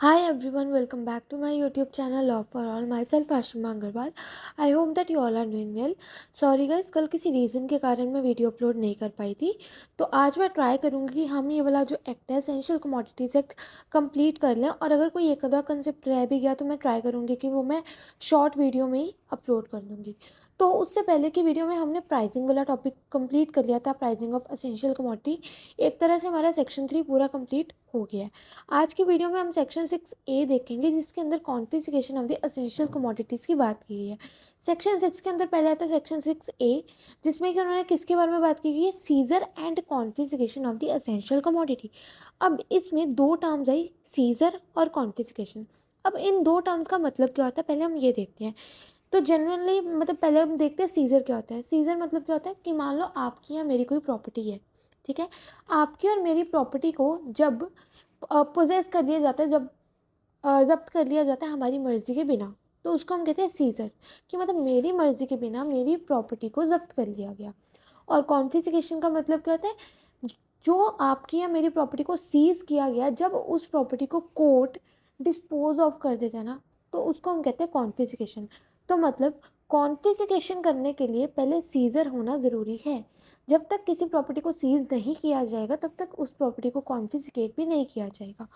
Hi everyone, welcome back to my YouTube channel Love for All. Myself Ashima Agarwal. I hope that you all are doing well. Sorry guys, कल किसी reason के कारण मैं video upload नहीं कर पाई थी, तो आज मैं ट्राई करूँगी कि हम ये वाला जो एक्ट है एसेंशियल कमोडिटीज़ एक्ट कंप्लीट कर लें। और अगर कोई एक आधा कंसेप्ट रह भी गया तो मैं ट्राई करूँगी कि वो मैं शॉर्ट वीडियो में ही अपलोड कर दूँगी। तो उससे पहले की वीडियो में हमने प्राइसिंग वाला टॉपिक कंप्लीट कर लिया था, प्राइसिंग ऑफ एसेंशियल कमोडिटी। एक तरह से हमारा सेक्शन 3 पूरा कंप्लीट हो गया है। आज की वीडियो में हम सेक्शन 6A देखेंगे, जिसके अंदर confiscation of the essential commodities की बात की गई है। सेक्शन 6 के अंदर पहले आता है सेक्शन 6A, जिसमें कि उन्होंने किसके बारे में बात की गई है, seizure and confiscation of the essential commodity. अब इसमें दो टर्म्स आई, सीजर और कॉन्फिस्केशन। अब इन दो टर्म्स का मतलब क्या होता है, पहले हम ये देखते हैं। तो जनरली मतलब पहले हम देखते हैं सीजर क्या होता है। सीजर मतलब क्या होता है कि मान लो आपकी या मेरी कोई प्रॉपर्टी है, ठीक है। आपकी और मेरी प्रॉपर्टी को जब पोजेस कर लिया जाता है, जब जब्त कर लिया जाता है हमारी मर्ज़ी के बिना, तो उसको हम कहते हैं सीजर। कि मतलब मेरी मर्ज़ी के बिना मेरी प्रॉपर्टी को जब्त कर लिया गया। और कॉन्फिस्केशन का मतलब क्या होता है, जो आपकी या मेरी प्रॉपर्टी को सीज़ किया गया, जब उस प्रॉपर्टी को कोर्ट डिस्पोज ऑफ कर देता है ना, तो उसको हम कहते हैं कॉन्फिस्केशन। तो मतलब कॉन्फिस्केशन करने के लिए पहले सीजर होना ज़रूरी है। जब तक किसी प्रॉपर्टी को सीज नहीं किया जाएगा तब तक उस प्रॉपर्टी को कॉन्फिस्केट भी नहीं किया जाएगा।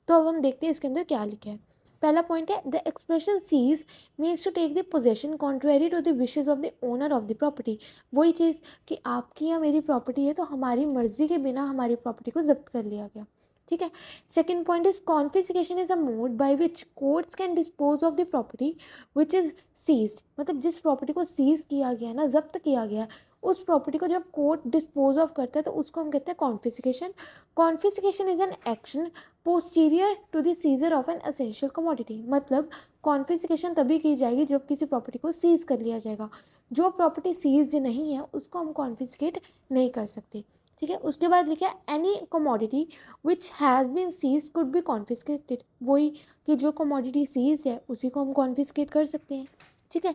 तो अब हम देखते हैं इसके अंदर क्या लिखा है। पहला पॉइंट है, the expression seize means to take the possession contrary to the wishes of the owner of the property. वही चीज़ कि आपकी या मेरी प्रॉपर्टी है तो हमारी मर्जी के बिना हमारी प्रॉपर्टी को जब्त कर लिया गया, ठीक है। Second point is confiscation is a mode by which courts can dispose of the property which is seized. मतलब जिस प्रॉपर्टी को सीज किया गया ना, जब्त किया गया, उस प्रॉपर्टी को जब कोर्ट डिस्पोज ऑफ करता है तो उसको हम कहते हैं confiscation. Confiscation is an action posterior to the seizure of an essential commodity. मतलब कॉन्फिस्केशन तभी की जाएगी जब किसी प्रॉपर्टी को सीज कर लिया जाएगा। जो प्रॉपर्टी सीज्ड नहीं है उसको हम कॉन्फिस्केट नहीं कर सकते, ठीक है। उसके बाद लिखा है any commodity which has been seize could be confiscated. वही कि जो कमोडिटी सीज्ड है उसी को हम कॉन्फिस्केट कर सकते हैं, ठीक है।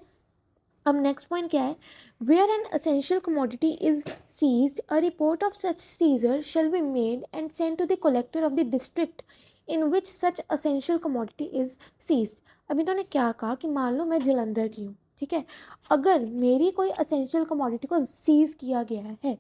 अब नेक्स्ट पॉइंट क्या है, where an essential commodity is seized a report of such seizure shall be made and send to the collector of the district in which such essential commodity is seized. अब इन्होंने क्या कहा कि मान लो मैं जलंधर की हूँ, ठीक है। अगर मेरी कोई असेंशियल कमोडिटी को सीज किया गया है,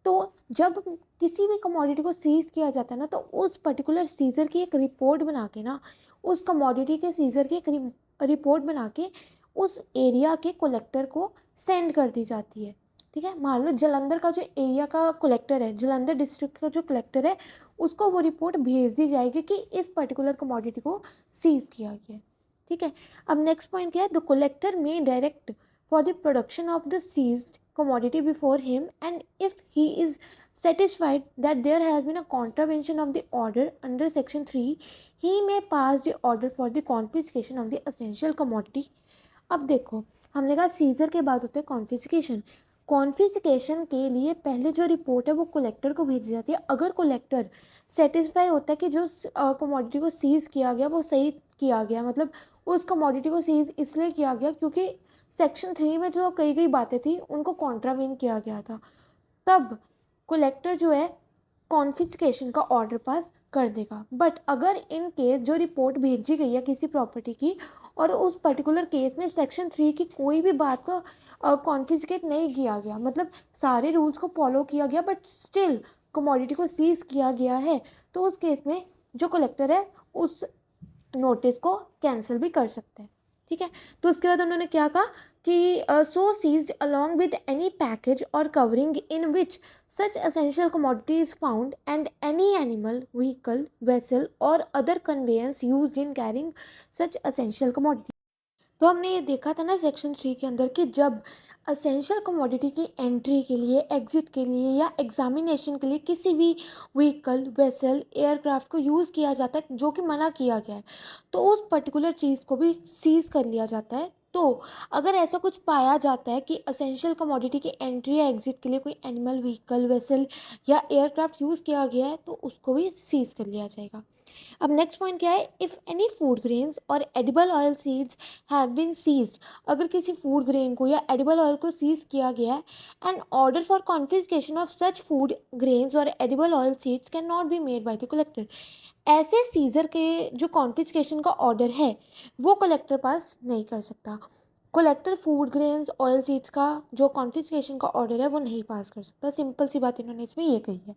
तो जब किसी भी कमोडिटी को सीज किया जाता है ना, तो उस पर्टिकुलर सीजर की एक रिपोर्ट बना के ना, उस कमोडिटी के सीजर की एक रिपोर्ट बना के उस एरिया के कलेक्टर को सेंड कर दी जाती है, ठीक है। मान लो जलंधर का जो एरिया का कलेक्टर है, जलंधर डिस्ट्रिक्ट का जो कलेक्टर है, उसको वो रिपोर्ट भेज दी जाएगी कि इस पर्टिकुलर कमोडिटी को सीज किया गया है, ठीक है। अब नेक्स्ट पॉइंट क्या है, द कलेक्टर में direct for the production of the seized commodity before him, and if he is satisfied that there has been a contravention of the order under section 3, he may pass the order for the confiscation of the essential commodity। अब देखो, हमने कहा scissor के बाद होता है confiscation. Confiscation के लिए पहले जो रिपोर्ट है वो कलेक्टर को भेजी जाती है। अगर कलेक्टर सेटिस्फाई होता है कि जो कमोडिटी को सीज किया गया वो सही किया गया, मतलब उस कमोडिटी को सीज इसलिए किया गया क्योंकि सेक्शन 3 में जो कई कई बातें थी उनको कॉन्ट्रावेन किया गया था, तब कलेक्टर जो है कॉन्फिस्केशन का ऑर्डर पास कर देगा। बट अगर इन केस जो रिपोर्ट भेजी गई है किसी प्रॉपर्टी की और उस पर्टिकुलर केस में सेक्शन 3 की कोई भी बात को कॉन्फिस्केट नहीं किया गया, मतलब सारे रूल्स को फॉलो किया गया बट स्टिल कमोडिटी को सीज किया गया है, तो उस केस में जो कलेक्टर है उस नोटिस को कैंसिल भी कर सकते हैं, ठीक है। तो उसके बाद उन्होंने क्या कहा कि so seized along with any package or covering in which such essential commodity is found and any animal vehicle vessel or other conveyance used in carrying such essential commodity. तो हमने ये देखा था ना सेक्शन 3 के अंदर कि जब असेंशियल कमोडिटी की एंट्री के लिए, एग्जिट के लिए या एग्जामिनेशन के लिए किसी भी व्हीकल वेसल एयरक्राफ्ट को यूज़ किया जाता है जो कि मना किया गया है, तो उस पर्टिकुलर चीज़ को भी सीज़ कर लिया जाता है। तो अगर ऐसा कुछ पाया जाता है कि असेंशियल कमोडिटी की एंट्री या एग्जिट के लिए कोई एनिमल, व्हीकल, वेसल या एयरक्राफ्ट यूज़ किया गया है तो उसको भी सीज कर लिया जाएगा। अब नेक्स्ट पॉइंट क्या है, इफ़ एनी फूड ग्रेन्स और edible oil seeds have been seized, अगर किसी फूड ग्रेन को या एडिबल ऑयल को सीज किया गया है, and order for confiscation of such food grains और edible oil seeds can not be made by the collector. ऐसे सीजर के जो कॉन्फिस्केशन का ऑर्डर है वो कलेक्टर पास नहीं कर सकता। Collector food grains oil seeds का जो कॉन्फिस्केशन का ऑर्डर है वो नहीं पास कर सकता। सिंपल सी बात इन्होंने इसमें ये कही है।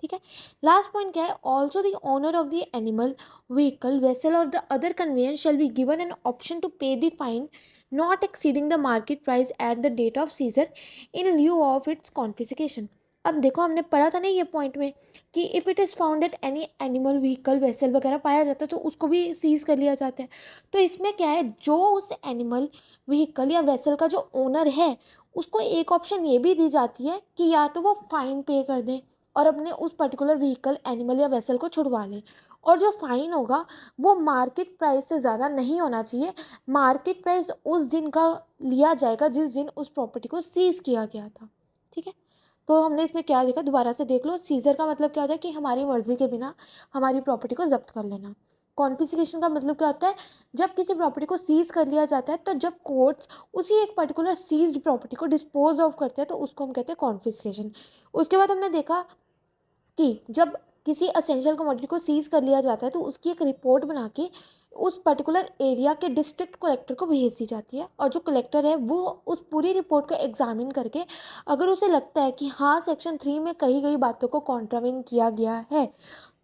ठीक है। लास्ट पॉइंट क्या है, also the owner of the animal, vehicle, vessel or the other conveyance shall be given an option to pay the fine not exceeding the market price at the date of seizure in lieu of its confiscation. अब देखो हमने पढ़ा था ना ये point में कि if it is found that any animal, vehicle, vessel वगैरह पाया जाता है तो उसको भी सीज कर लिया जाता है। तो इसमें क्या है, जो उस एनिमल, व्हीकल या वेसल का जो ओनर है उसको एक ऑप्शन ये भी दी जाती है कि या तो वो फाइन पे कर दें और अपने उस पर्टिकुलर व्हीकल, एनिमल या वेसल को छुड़वा लें, और जो फाइन होगा वो मार्केट प्राइस से ज़्यादा नहीं होना चाहिए। मार्केट प्राइस उस दिन का लिया जाएगा जिस दिन उस प्रॉपर्टी को सीज किया गया था। ठीक है। तो हमने इसमें क्या देखा, दोबारा से देख लो। सीजर का मतलब क्या होता है कि हमारी मर्जी के बिना हमारी प्रॉपर्टी को जब्त कर लेना। कॉन्फिस्केशन का मतलब क्या होता है, जब किसी प्रॉपर्टी को सीज कर लिया जाता है तो जब कोर्ट्स उसी एक पर्टिकुलर सीज्ड प्रॉपर्टी को डिस्पोज ऑफ करते हैं तो उसको हम कहते हैं कॉन्फिस्केशन। उसके बाद हमने देखा कि जब किसी असेंशियल कमोडिटी को सीज कर लिया जाता है तो उसकी एक रिपोर्ट बना के उस पर्टिकुलर एरिया के डिस्ट्रिक्ट कलेक्टर को भेज दी जाती है, और जो कलेक्टर है वो उस पूरी रिपोर्ट को एग्जामिन करके अगर उसे लगता है कि हाँ सेक्शन 3 में कही गई बातों को कॉन्ट्रावेन किया गया है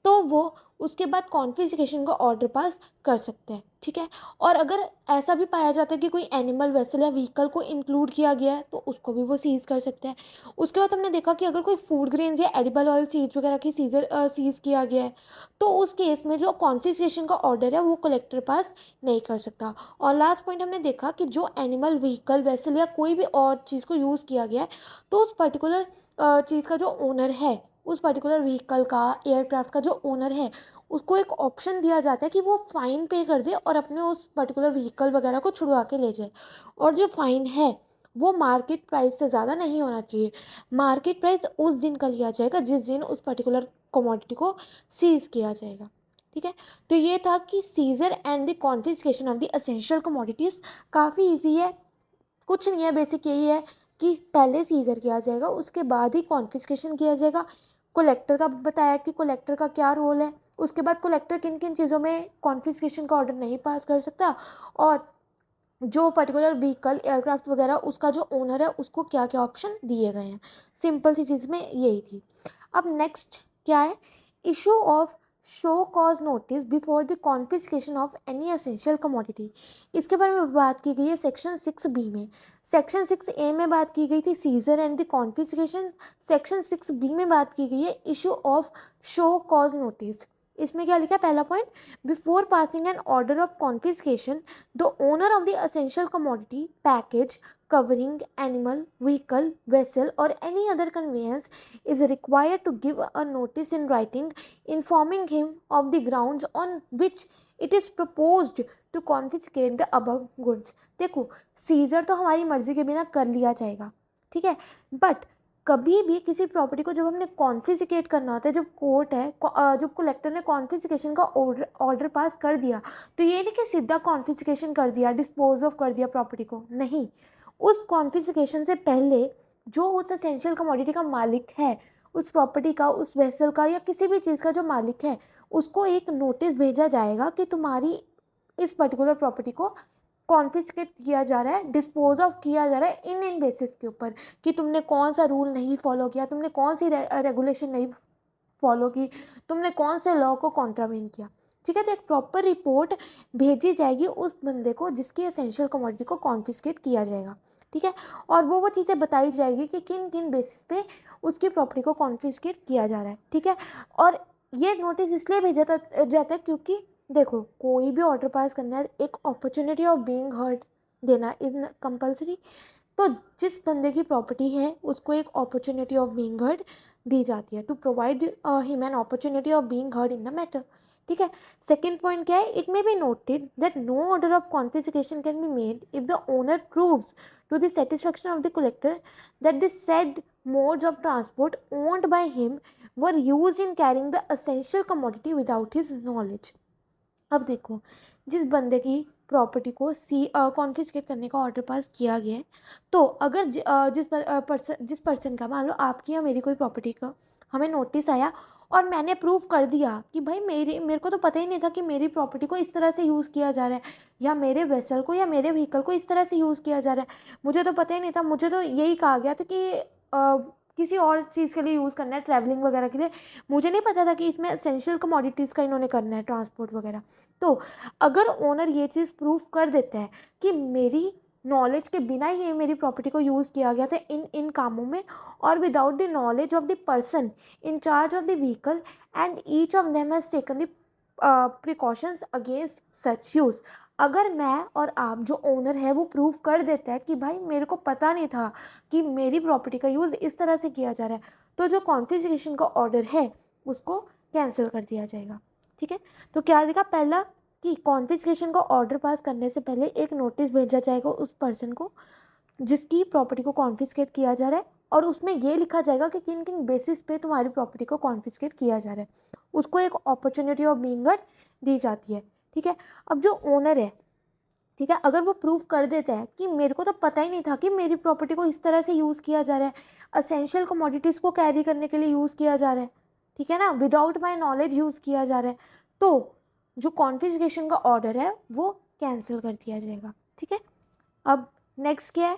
तो वो उसके बाद कॉन्फिस्केशन का ऑर्डर पास कर सकते हैं। ठीक है। और अगर ऐसा भी पाया जाता है कि कोई एनिमल, वेसल या व्हीकल को इंक्लूड किया गया है तो उसको भी वो सीज कर सकते हैं। उसके बाद हमने देखा कि अगर कोई फूड ग्रेन्स या एडिबल ऑयल सीड्स वगैरह की सीज किया गया है तो उस केस में जो कॉन्फिस्केशन का ऑर्डर है वो कलेक्टर पास नहीं कर सकता। और लास्ट पॉइंट हमने देखा कि जो एनिमल, व्हीकल, वेसल या कोई भी और चीज़ को यूज़ किया गया है तो उस पर्टिकुलर चीज़ का जो ओनर है, उस पर्टिकुलर व्हीकल का, एयरक्राफ्ट का जो ओनर है, उसको एक ऑप्शन दिया जाता है कि वो फ़ाइन पे कर दे और अपने उस पर्टिकुलर व्हीकल वगैरह को छुड़वा के ले जाए। और जो फ़ाइन है वो मार्केट प्राइस से ज़्यादा नहीं होना चाहिए। मार्केट प्राइस उस दिन का लिया जाएगा जिस दिन उस पर्टिकुलर कमोडिटी को सीज किया जाएगा। ठीक है। तो ये था कि seizure and the confiscation of the essential commodities. काफ़ी ईजी है, कुछ नहीं है, बेसिक यही है कि पहले सीजर किया जाएगा उसके बाद ही कॉन्फिस्केशन किया जाएगा। कलेक्टर का बताया कि कलेक्टर का क्या रोल है, उसके बाद कलेक्टर किन किन चीज़ों में कॉन्फिस्केशन का ऑर्डर नहीं पास कर सकता, और जो पर्टिकुलर व्हीकल, एयरक्राफ्ट वगैरह उसका जो ओनर है उसको क्या क्या ऑप्शन दिए गए हैं। सिंपल सी चीज़ में यही थी। अब नेक्स्ट क्या है, issue of show cause notice before the confiscation of any essential commodity. इसके बारे में बात की गई है सेक्शन 6B में। सेक्शन 6A में बात की गई थी seizure and the confiscation. Section 6B में बात की गई है issue of show cause notice. इसमें क्या लिखा है, पहला point, before passing an order of confiscation the owner of the essential commodity, package, covering, animal, vehicle, vessel or any other conveyance is required to give a notice in writing informing him of the grounds on which it is proposed to confiscate the above goods। देखो, scissor तो हमारी मर्जी के बिना कर लिया जाएगा, ठीक है, बट कभी भी किसी प्रॉपर्टी को जब हमने कॉन्फिस्केट करना होता है, जब कोर्ट है, जब कलेक्टर ने कॉन्फिस्केशन का ऑर्डर पास कर दिया तो ये नहीं कि सीधा कॉन्फिस्केशन कर दिया, डिस्पोज ऑफ कर दिया प्रॉपर्टी को, नहीं। उस कॉन्फिस्केशन से पहले जो उस एसेंशियल कमोडिटी का मालिक है, उस प्रॉपर्टी का, उस वेसल का या किसी भी चीज़ का जो मालिक है, उसको एक नोटिस भेजा जाएगा कि तुम्हारी इस पर्टिकुलर प्रॉपर्टी को कॉन्फिस्केट किया जा रहा है, डिस्पोज ऑफ किया जा रहा है इन बेसिस के ऊपर कि तुमने कौन सा रूल नहीं फॉलो किया, तुमने कौन सी रेगुलेशन नहीं फॉलो की, तुमने कौन से लॉ को कॉन्ट्रावेन किया। ठीक है। तो एक प्रॉपर रिपोर्ट भेजी जाएगी उस बंदे को जिसकी एसेंशियल कमोडिटी को कॉन्फिस्केट किया जाएगा। ठीक है। और वो चीज़ें बताई जाएगी कि किन किन बेसिस पे उसकी प्रॉपर्टी को कॉन्फिस्केट किया जा रहा है। ठीक है। और ये नोटिस इसलिए भेजा जाता है क्योंकि देखो, कोई भी ऑर्डर पास करना है, एक अपॉर्चुनिटी ऑफ बीइंग हर्ड देना इज कंपल्सरी। तो जिस बंदे की प्रॉपर्टी है उसको एक अपॉर्चुनिटी ऑफ बीइंग हर्ड दी जाती है, to provide him an opportunity of being heard in the matter. ठीक है। सेकेंड पॉइंट क्या है, it may be noted that no order of confiscation can be made if the owner proves to the satisfaction of the collector that the said modes of transport owned by him were used in carrying the essential commodity without his knowledge। अब देखो, जिस बंदे की property को confiscate करने का order पास किया गया है, तो अगर जिस पर्सन का, मान लो आपकी या मेरी कोई प्रॉपर्टी का हमें नोटिस आया और मैंने प्रूव कर दिया कि भाई मेरे को तो पता ही नहीं था कि मेरी प्रॉपर्टी को इस तरह से यूज़ किया जा रहा है, या मेरे वेसल को या मेरे व्हीकल को इस तरह से यूज़ किया जा रहा है, मुझे तो पता ही नहीं था, मुझे तो यही कहा गया था कि किसी और चीज़ के लिए यूज़ करना है, ट्रैवलिंग वगैरह के लिए, मुझे नहीं पता था कि इसमें एसेंशियल कमोडिटीज़ का इन्होंने करना है, ट्रांसपोर्ट वगैरह। तो अगर ओनर ये चीज़ प्रूफ कर देता है कि मेरी नॉलेज के बिना ही ये मेरी प्रॉपर्टी को यूज़ किया गया था इन इन कामों में, और without the knowledge of the person in charge of the vehicle, and each of them has taken the precautions against such use. अगर मैं और आप जो ओनर है वो प्रूव कर देता है कि भाई मेरे को पता नहीं था कि मेरी प्रॉपर्टी का यूज़ इस तरह से किया जा रहा है, तो जो कॉन्फिस्केशन का ऑर्डर है उसको कैंसिल कर दिया जाएगा। ठीक है। तो क्या देखा, पहला कि कॉन्फिस्केशन का ऑर्डर पास करने से पहले एक नोटिस भेजा जाएगा उस पर्सन को जिसकी प्रॉपर्टी को कॉन्फिस्केट किया जा रहा है, और उसमें ये लिखा जाएगा कि किन किन बेसिस पे तुम्हारी प्रॉपर्टी को कॉन्फिस्केट किया जा रहा है, उसको एक अपॉर्चुनिटी ऑफ बीइंग हर्ड दी जाती है। ठीक है। अब जो ओनर है, ठीक है, अगर वो प्रूव कर देता है कि मेरे को तो पता ही नहीं था कि मेरी प्रॉपर्टी को इस तरह से यूज़ किया जा रहा है, असेंशियल कमोडिटीज़ को कैरी करने के लिए यूज़ किया जा रहा है, ठीक है ना, विदाउट माई नॉलेज यूज़ किया जा रहा है, तो जो कॉन्फिस्केशन का ऑर्डर है वो कैंसिल कर दिया जाएगा। ठीक है। अब नेक्स्ट क्या है,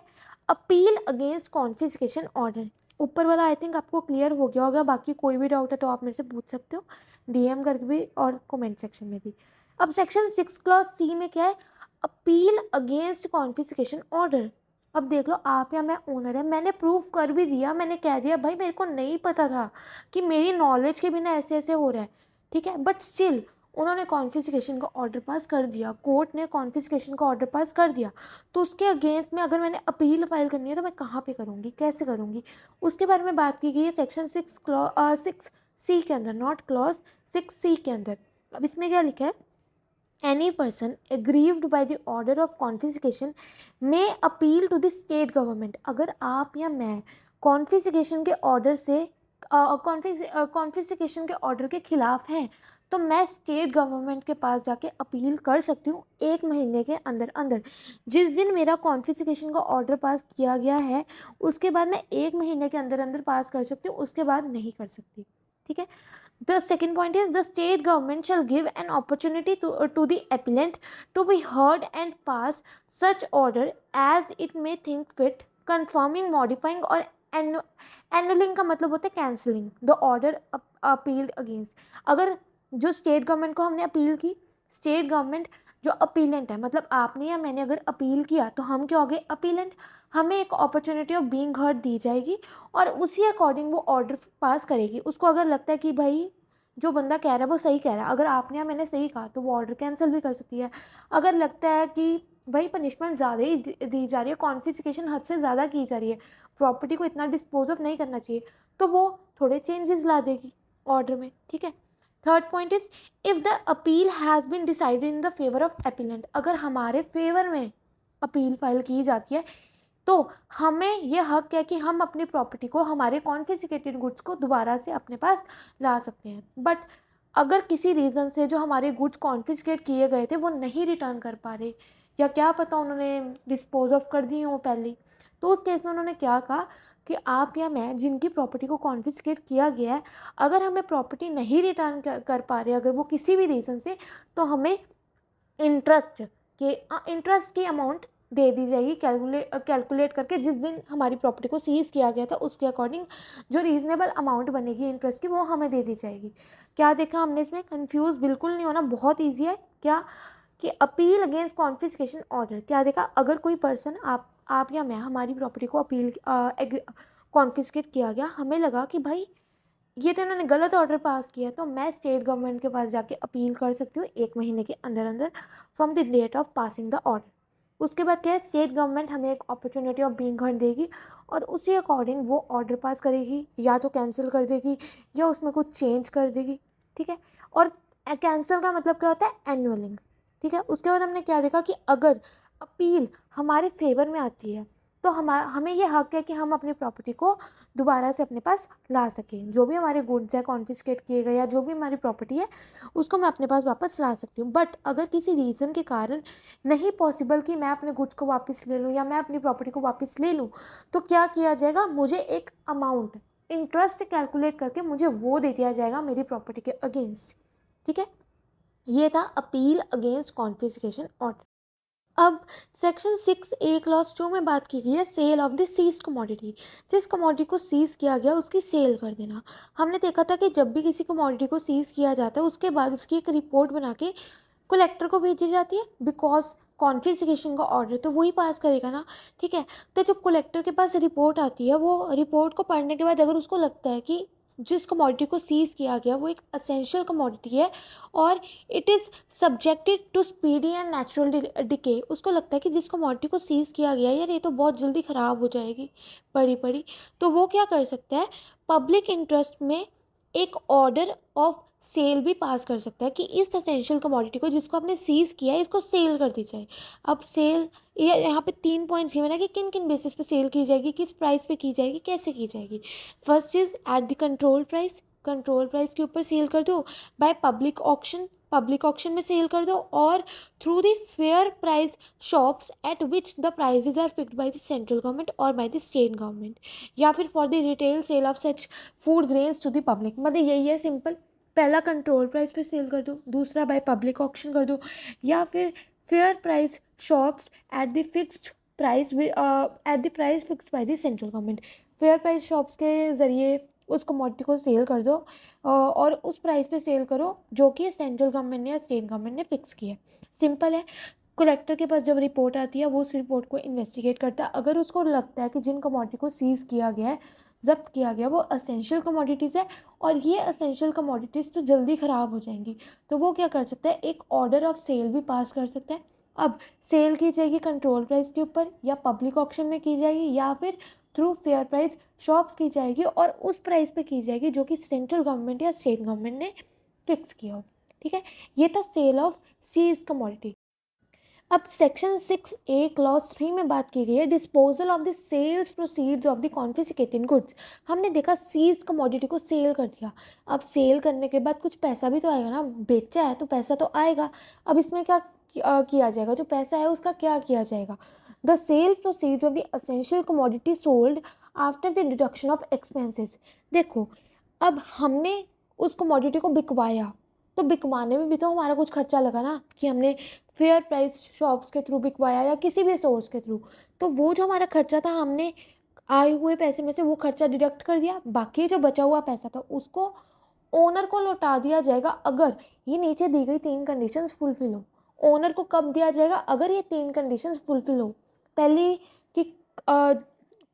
अपील अगेंस्ट कॉन्फिस्केशन ऑर्डर। ऊपर वाला आई थिंक आपको क्लियर हो गया होगा, बाकी कोई भी डाउट है तो आप मेरे से पूछ सकते हो DM करके भी और कमेंट सेक्शन में भी। अब सेक्शन 6 क्लॉज C में क्या है, अपील अगेंस्ट कॉन्फिस्केशन ऑर्डर। अब देख लो, आप या मैं ओनर है, मैंने प्रूफ कर भी दिया, मैंने कह दिया भाई मेरे को नहीं पता था कि मेरी नॉलेज के बिना ऐसे ऐसे हो रहा है, ठीक है, बट स्टिल उन्होंने कॉन्फिस्केशन का ऑर्डर पास कर दिया, कोर्ट ने कॉन्फिस्केशन का ऑर्डर पास कर दिया, तो उसके अगेंस्ट में अगर मैंने अपील फाइल करनी है तो मैं कहाँ पे करूँगी, कैसे करूँगी, उसके बारे में बात की गई है सेक्शन 6C के अंदर, नॉट क्लॉज 6C के अंदर। अब इसमें क्या लिखा है, any person aggrieved by the order of confiscation may appeal to the state government। अगर आप या मैं कॉन्फिस्केशन के ऑर्डर से कॉन्फिस्केशन के ऑर्डर के खिलाफ हैं, तो मैं स्टेट गवर्नमेंट के पास जाके अपील कर सकती हूँ 1 महीने के अंदर अंदर। जिस दिन मेरा कॉन्फिस्केशन का ऑर्डर पास किया गया है उसके बाद मैं 1 महीने के अंदर अंदर पास कर सकती हूँ, उसके बाद नहीं कर सकती। ठीक है। The second point is the state government shall give an opportunity to the appellant to be heard and pass such order as it may think fit, confirming, modifying और annulling का मतलब होता है cancelling the order appealed against। अगर जो state government को हमने appeal की, स्टेट गवर्नमेंट जो अपीलेंट है, मतलब आपने या मैंने अगर अपील किया तो हम क्या हो गए, अपीलेंट, हमें एक अपॉर्चुनिटी ऑफ बीइंग हर्ड दी जाएगी और उसी अकॉर्डिंग वो ऑर्डर पास करेगी। उसको अगर लगता है कि भाई जो बंदा कह रहा है वो सही कह रहा है, अगर आपने या मैंने सही कहा तो वो ऑर्डर कैंसिल भी कर सकती है। अगर लगता है कि भाई पनिशमेंट ज़्यादा ही दी जा रही है, कॉन्फिस्केशन हद से ज़्यादा की जा रही है, प्रॉपर्टी को इतना डिस्पोज ऑफ नहीं करना चाहिए, तो वो थोड़े चेंजेस ला देगी ऑर्डर में। ठीक है। Third point is if the appeal has been decided in the favour of appellant. अगर हमारे फेवर में अपील फाइल की जाती है तो हमें ये हक है कि हम अपनी प्रॉपर्टी को, हमारे कॉन्फिस्केटेड गुड्स को दोबारा से अपने पास ला सकते हैं। बट अगर किसी रीज़न से जो हमारे गुड्स कॉन्फिस्केट किए गए थे वो नहीं रिटर्न कर पा रहे, या क्या पता उन्होंने डिस्पोज ऑफ कर दिए हों पहले ही, तो उस केस में उन्होंने क्या कहा कि आप या मैं जिनकी प्रॉपर्टी को कॉन्फिस्केट किया गया है, अगर हमें प्रॉपर्टी नहीं रिटर्न कर पा रहे, अगर वो किसी भी रीज़न से, तो हमें इंटरेस्ट की अमाउंट दे दी जाएगी, कैलकुलेट करके जिस दिन हमारी प्रॉपर्टी को सीज़ किया गया था उसके अकॉर्डिंग जो रीज़नेबल अमाउंट बनेगी इंटरेस्ट की वो हमें दे दी जाएगी। क्या देखा हमने इसमें, कंफ्यूज बिल्कुल नहीं होना, बहुत ईजी है। क्या कि अपील अगेंस्ट कॉन्फिस्केशन ऑर्डर, क्या देखा, अगर कोई पर्सन, आप या मैं, हमारी प्रॉपर्टी को अपील कॉन्फिस्केट किया गया, हमें लगा कि भाई ये तो इन्होंने गलत ऑर्डर पास किया, तो मैं स्टेट गवर्नमेंट के पास जाके अपील कर सकती हूँ 1 महीने के अंदर अंदर from the date of passing the order. उसके बाद क्या है, स्टेट गवर्नमेंट हमें एक अपॉर्चुनिटी ऑफ बीइंग हर्ड देगी और उसी अकॉर्डिंग वो ऑर्डर पास करेगी, या तो कैंसिल कर देगी या उसमें कुछ चेंज कर देगी, ठीक है। और कैंसिल का मतलब क्या होता है, एनुअलिंग, ठीक है। उसके बाद हमने क्या देखा कि अगर अपील हमारे फेवर में आती है तो हमें ये हक है कि हम अपनी प्रॉपर्टी को दोबारा से अपने पास ला सकें। जो भी हमारे गुड्स है कॉन्फिस्केट किए गए या जो भी हमारी प्रॉपर्टी है उसको मैं अपने पास वापस ला सकती हूँ। बट अगर किसी रीज़न के कारण नहीं पॉसिबल कि मैं अपने गुड्स को वापस ले लूँ या मैं अपनी प्रॉपर्टी को वापस ले लूँ, तो क्या किया जाएगा, मुझे एक अमाउंट इंटरेस्ट कैलकुलेट करके मुझे वो दे दिया जाएगा मेरी प्रॉपर्टी के अगेंस्ट, ठीक है। ये था अपील अगेंस्ट कॉन्फिस्केशन ऑर्डर। अब सेक्शन 6A क्लॉज 2 में बात की गई है sale of the seized commodity. जिस कमोडिटी को सीज किया गया उसकी सेल कर देना। हमने देखा था कि जब भी किसी कमोडिटी को सीज किया जाता है उसके बाद उसकी एक रिपोर्ट बना के कलेक्टर को भेजी जाती है, बिकॉज कॉन्फिस्केशन का ऑर्डर तो वही पास करेगा ना, ठीक है। तो जब कलेक्टर के पास रिपोर्ट आती है, वो रिपोर्ट को पढ़ने के बाद अगर उसको लगता है कि जिस कमोडिटी को सीज किया गया वो एक असेंशियल कमोडिटी है और it is subjected to speedy and natural decay, उसको लगता है कि जिस कमोडिटी को सीज किया गया यार ये तो बहुत जल्दी ख़राब हो जाएगी पड़ी पड़ी, तो वो क्या कर सकता है, पब्लिक इंटरेस्ट में एक ऑर्डर ऑफ सेल भी पास कर सकता है कि इस असेंशियल कमोडिटी को जिसको आपने सीज किया है इसको सेल कर दी जाए। अब सेल, ये यहाँ पे 3 पॉइंट्स गिवन है कि किन किन बेसिस पे सेल की जाएगी, किस प्राइस पे की जाएगी, कैसे की जाएगी। फर्स्ट चीज़, at the control price, control price के ऊपर सेल कर दो, by public auction, public auction में सेल कर दो, और through the fair price shops at which the prices are fixed by the central government और बाय द स्टेट गवर्नमेंट, या फिर for the retail sale of such food grains to the public. मतलब यही है simple, पहला control price पे cell कर दो, दूसरा बाय पब्लिक ऑक्शन कर दो, या फिर fair price shops at the fixed price at the price fixed by the central government. Fair price shops के ज़रिए उस कमोडिटी को सेल कर दो और उस प्राइस पे सेल करो जो कि सेंट्रल गवर्नमेंट ने या स्टेट गवर्नमेंट ने फिक्स किया है। सिंपल है। कलेक्टर के पास जब रिपोर्ट आती है वो उस रिपोर्ट को इन्वेस्टिगेट करता है। अगर उसको लगता है कि जिन कमोडिटी को सीज़ किया गया है, जब्त किया गया, वो असेंशियल कमोडिटीज़ है और ये असेंशियल कमोडिटीज़ तो जल्दी ख़राब हो जाएंगी, तो वो क्या कर सकता है, एक ऑर्डर ऑफ सेल भी पास कर सकता है। अब सेल की जाएगी कंट्रोल प्राइस के ऊपर या पब्लिक ऑक्शन में की जाएगी या फिर थ्रू फेयर प्राइस शॉप्स की जाएगी और उस प्राइस पे की जाएगी जो कि सेंट्रल गवर्नमेंट या स्टेट गवर्नमेंट ने फिक्स किया हो, ठीक है। ये था सेल ऑफ सीज कमोडिटी। अब सेक्शन 6A क्लॉज 3 में बात की गई है disposal of the sales proceeds of the confiscated goods. हमने देखा सीज कमोडिटी को सेल कर दिया, अब सेल करने के बाद कुछ पैसा भी तो आएगा ना, बेचा है तो पैसा तो आएगा। अब इसमें क्या किया जाएगा, जो पैसा है उसका क्या किया जाएगा, the sale proceeds of the essential commodity sold after the deduction of expenses. देखो, अब हमने उस कमोडिटी को बिकवाया तो बिकवाने में भी तो हमारा कुछ खर्चा लगा ना, कि हमने फेयर प्राइस शॉप्स के थ्रू बिकवाया या किसी भी सोर्स के थ्रू, तो वो जो हमारा खर्चा था हमने आए हुए पैसे में से वो खर्चा डिडक्ट कर दिया, बाकी जो बचा हुआ पैसा था उसको ओनर को लौटा दिया जाएगा अगर ये नीचे दी गई 3 कंडीशंस फुलफिल हो। ओनर को कब दिया जाएगा, अगर ये 3 कंडीशंस फुलफिल हो। पहली कि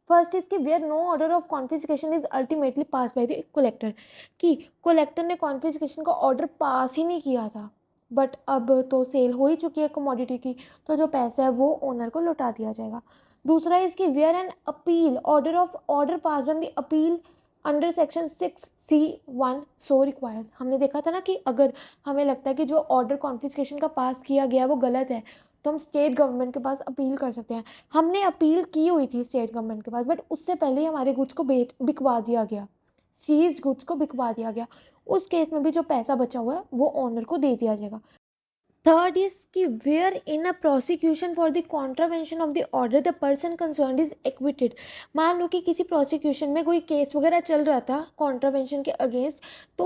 फर्स्ट इज कि where no order of confiscation is ultimately pass by the collector, कि कलेक्टर ने कॉन्फिस्केशन का ऑर्डर पास ही नहीं किया था, बट अब तो सेल हो ही चुकी है कमोडिटी की, तो जो पैसा है वो ओनर को लौटा दिया जाएगा। दूसरा इज कि where an appeal order pass on the appeal under section 6C1 so requires. हमने देखा था ना कि अगर हमें लगता है कि जो ऑर्डर कॉन्फिस्केशन का पास किया गया वो गलत है तो हम स्टेट गवर्नमेंट के पास अपील कर सकते हैं। हमने अपील की हुई थी स्टेट गवर्नमेंट के पास, बट उससे पहले ही हमारे गुड्स को बिकवा दिया गया, सीज गुड्स को बिकवा दिया गया। उस केस में भी जो पैसा बचा हुआ है वो ओनर को दे दिया जाएगा। थर्ड इज कि where in a prosecution for the contravention of the order the person concern is acquitted. मान लो कि किसी प्रोसिक्यूशन में कोई केस वगैरह चल रहा था कॉन्ट्रावेंशन के अगेंस्ट, तो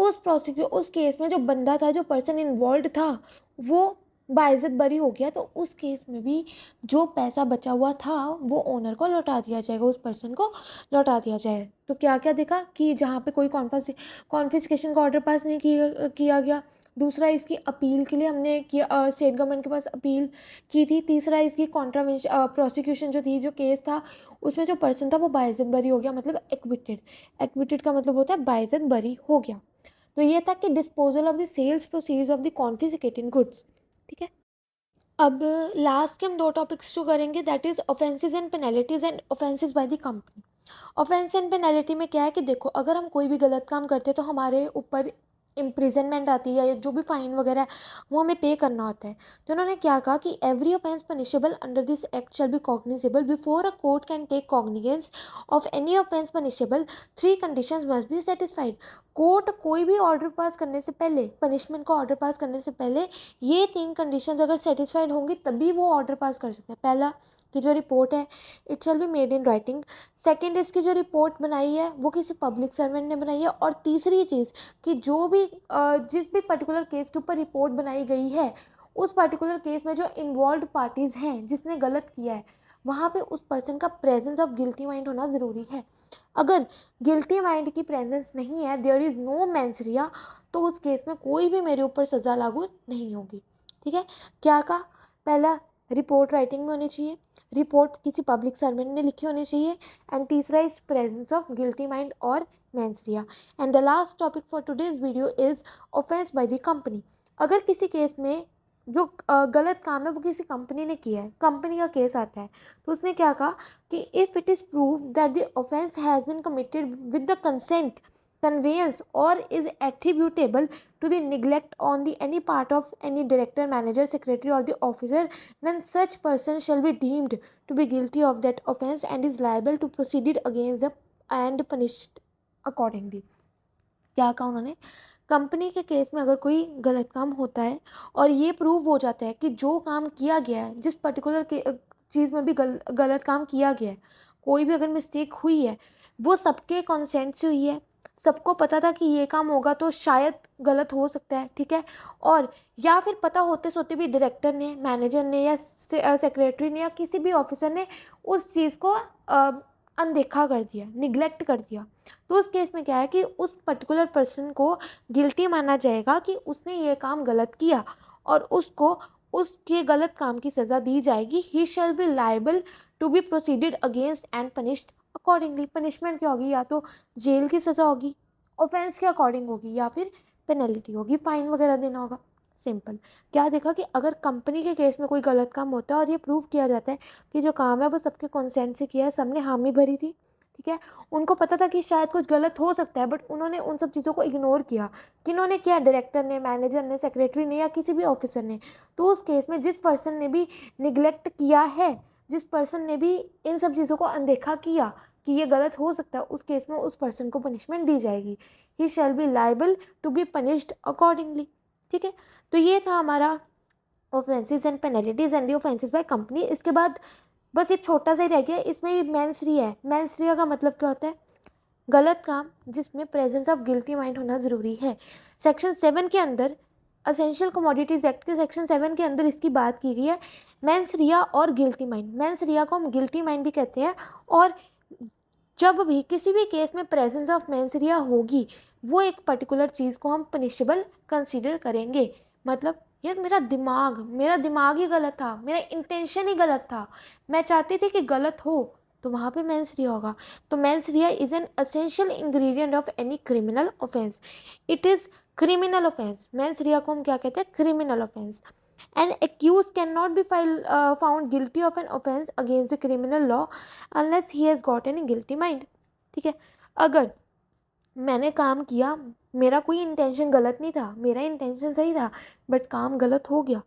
उस केस में जो बंदा था, जो पर्सन इन्वॉल्व था, वो बाइज्जत बरी हो गया, तो उस केस में भी जो पैसा बचा हुआ था वो ओनर को लौटा दिया जाएगा, उस पर्सन को लौटा दिया जाए। तो क्या क्या देखा कि जहाँ पे कोई कॉन्फिस्केशन का ऑर्डर पास नहीं किया गया। दूसरा, इसकी अपील के लिए हमने किया, स्टेट गवर्नमेंट के पास अपील की थी। तीसरा, इसकी कॉन्ट्रावेंशन प्रोसिक्यूशन जो थी, जो केस था, उसमें जो पर्सन था वो बाइज्जत बरी हो गया, मतलब एक्विटेड। एक्विटेड का मतलब होता है बाइज्जत बरी हो गया। तो ये था कि disposal of the sales proceeds of the confiscated goods, ठीक है। अब लास्ट के हम 2 टॉपिक्स जो करेंगे that is offences and penalties and offences bye the company. Offence and penalty में क्या है कि देखो, अगर हम कोई भी गलत काम करते हैं तो हमारे ऊपर इम्प्रिजनमेंट आती है या जो भी फाइन वगैरह है वो हमें पे करना होता है। तो उन्होंने क्या कहा कि every offence punishable under this act shall be cognizable before a court can take cognizance of any offence punishable 3 conditions must be satisfied. Court कोई भी ऑर्डर पास करने से पहले, पनिशमेंट का ऑर्डर पास करने से पहले ये 3 कंडीशंस अगर सेटिस्फाइड होंगी तभी वो ऑर्डर पास कर सकते हैं। पहला कि जो रिपोर्ट है it shall be made in writing. Second, इसकी जो रिपोर्ट बनाई है वो किसी पब्लिक सर्वेंट ने बनाई है। और तीसरी चीज़ कि जो भी जिस भी पर्टिकुलर केस के ऊपर रिपोर्ट बनाई गई है उस पर्टिकुलर केस में जो इन्वॉल्व पार्टीज़ हैं जिसने गलत किया है वहाँ पे उस पर्सन का प्रेजेंस ऑफ गिल्टी माइंड होना ज़रूरी है। अगर गिल्टी माइंड की प्रेजेंस नहीं है, देयर इज़ नो मेंसरिया, तो उस केस में कोई भी मेरे ऊपर सज़ा लागू नहीं होगी। ठीक है, क्या कहा? पहला, रिपोर्ट राइटिंग में होनी चाहिए, रिपोर्ट किसी पब्लिक सर्वेंट ने लिखी होनी चाहिए, एंड तीसरा is presence of guilty mind or mens rea. And the last topic for today's video is offence by the company. अगर किसी केस में जो गलत काम है वो किसी कंपनी ने किया है, कंपनी का केस आता है, तो उसने क्या कहा कि if it is prove that the offence has been committed with the consent, conveyance or is attributable to the neglect on the any part of any director, manager, secretary or the officer, then such person shall be deemed to be guilty of that offence and is liable to proceed against the and punished accordingly। क्या कहा उन्होंने? Company के case में अगर कोई गलत काम होता है और ये प्रूव हो जाता है कि जो काम किया गया है, जिस पर्टिकुलर चीज़ में भी गलत काम किया गया है, कोई भी अगर मिस्टेक हुई है वो सबके कंसेंट से हुई है, सबको पता था कि ये काम होगा तो शायद गलत हो सकता है, ठीक है, और या फिर पता होते सोते भी डायरेक्टर ने, मैनेजर ने या सेक्रेटरी ने या किसी भी ऑफिसर ने उस चीज़ को अनदेखा कर दिया, निगलेक्ट कर दिया, तो उस केस में क्या है कि उस पर्टिकुलर पर्सन को गिल्टी माना जाएगा कि उसने ये काम गलत किया और उसको उसके गलत काम की सज़ा दी जाएगी। He shall be liable to be proceeded against and punished accordingly. Punishment क्या होगी? या तो जेल की सज़ा होगी, ऑफेंस के अकॉर्डिंग होगी, या फिर पेनल्टी होगी, फाइन वगैरह देना होगा। सिंपल। क्या देखा कि अगर कंपनी के केस में कोई गलत काम होता है और ये प्रूव किया जाता है कि जो काम है वो सबके कंसेंट से किया है, सबने हामी भरी थी, ठीक है, उनको पता था कि शायद कुछ गलत हो सकता है, बट उन्होंने उन सब चीज़ों को इग्नोर किया। किन्होंने किया? डायरेक्टर ने, मैनेजर ने, सेक्रेटरी ने या किसी भी ऑफिसर ने। तो उस केस में जिस पर्सन ने भी निगलेक्ट किया है, जिस पर्सन ने भी इन सब चीज़ों को अनदेखा किया कि ये गलत हो सकता है, उस केस में उस पर्सन को पनिशमेंट दी जाएगी। He shall be liable to be punished accordingly. ठीक है, तो ये था हमारा offences and penalties and the offences by company. इसके बाद बस ये छोटा सा ही रह गया, इसमें मेंसरिया है। मेंसरिया का मतलब क्या होता है? गलत काम जिसमें प्रेजेंस ऑफ गिल्टी माइंड होना ज़रूरी है। सेक्शन 7 के अंदर, असेंशियल कमोडिटीज़ एक्ट के सेक्शन 7 के अंदर इसकी बात की गई है, मेंसरिया और गिल्टी माइंड। मेंसरिया को हम गिल्टी माइंड भी कहते हैं, और जब भी किसी भी केस में प्रेजेंस ऑफ मेंसरिया होगी वो एक पर्टिकुलर चीज़ को हम पनिशेबल कंसीडर करेंगे। मतलब यार मेरा दिमाग ही गलत था, मेरा इंटेंशन ही गलत था, मैं चाहती थी कि गलत हो, तो वहाँ पे मेंसरिया होगा। तो mens rea is an essential ingredient of any criminal offence. It is criminal offence. Mens rea को हम क्या कहते हैं? Criminal offence. An accused cannot be found guilty of an offense against the criminal law unless he has got any guilty mind। ठीक है, अगर मैंने काम किया, मेरा कोई इंटेंशन गलत नहीं था, मेरा इंटेंशन सही था, बट काम गलत हो गया,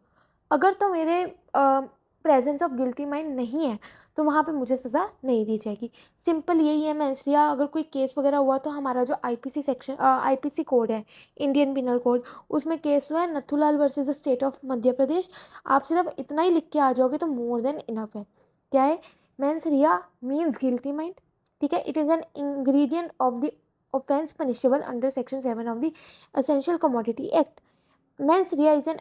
अगर तो मेरे प्रेजेंस ऑफ गिल्टी माइंड नहीं है तो वहाँ पे मुझे सज़ा नहीं दी जाएगी। सिंपल यही है मेंसरिया। अगर कोई केस वगैरह हुआ तो हमारा जो आईपीसी सेक्शन, आईपीसी कोड है, इंडियन पिनल कोड, उसमें केस हुआ है Nathulal versus the state of Madhya Pradesh. आप सिर्फ इतना ही लिख के आ जाओगे तो मोर देन इनफ है। क्या है? Mens rea means guilty mind. ठीक है, it is an ingredient of the offense punishable under section 7 of the essential commodity act। Mens rea is an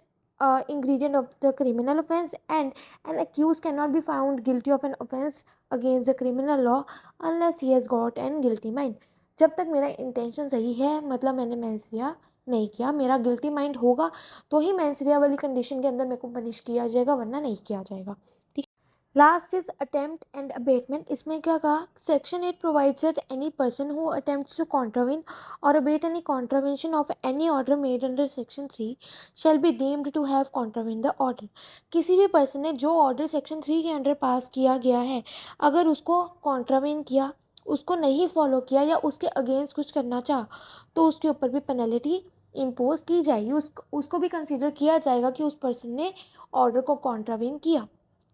ingredient of the criminal offense, and an accused cannot be found guilty of an offense against the criminal law unless he has got an guilty mind। जब तक मेरा intention सही है, मतलब मैंने mens rea नहीं किया, मेरा गिल्टी माइंड होगा तो ही मेंसरिया वाली कंडीशन के अंदर मेरे को पनिश किया जाएगा, वरना नहीं किया जाएगा। ठीक। Last is attempt and abetment. इसमें क्या कहा, section 8 provides that any person who attempts to contravene or abet any contravention of any order made under section 3 shall be deemed to have contravene the order. किसी भी person ने जो order section 3 के under pass किया गया है, अगर उसको कॉन्ट्रावेन किया, उसको नहीं फॉलो किया या उसके अगेंस्ट कुछ करना चाहा, तो उसके ऊपर भी पेनल्टी इम्पोज की जाएगी। उसको भी कंसिडर किया जाएगा कि उस पर्सन ने ऑर्डर को कॉन्ट्रावेन किया।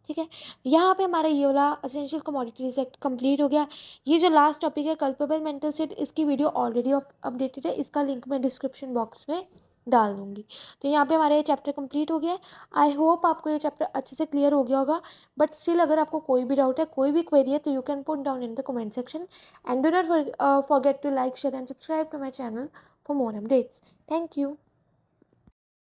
ठीक है, यहाँ पे हमारा ये वाला असेंशियल कमोडिटीज एक्ट कंप्लीट हो गया। ये जो लास्ट टॉपिक है कल्पेबल मेंटल स्टेट, इसकी वीडियो ऑलरेडी अपडेटेड है, इसका लिंक मैं डिस्क्रिप्शन बॉक्स में डाल दूंगी। तो यहाँ पे हमारा ये चैप्टर कंप्लीट हो गया है। आई होप आपको ये चैप्टर अच्छे से क्लियर हो गया होगा। बट स्टिल अगर आपको कोई भी डाउट है, कोई भी क्वेरी है, तो you can put down in the comment section and do not forget to like, share and subscribe to my channel for more updates. Thank you.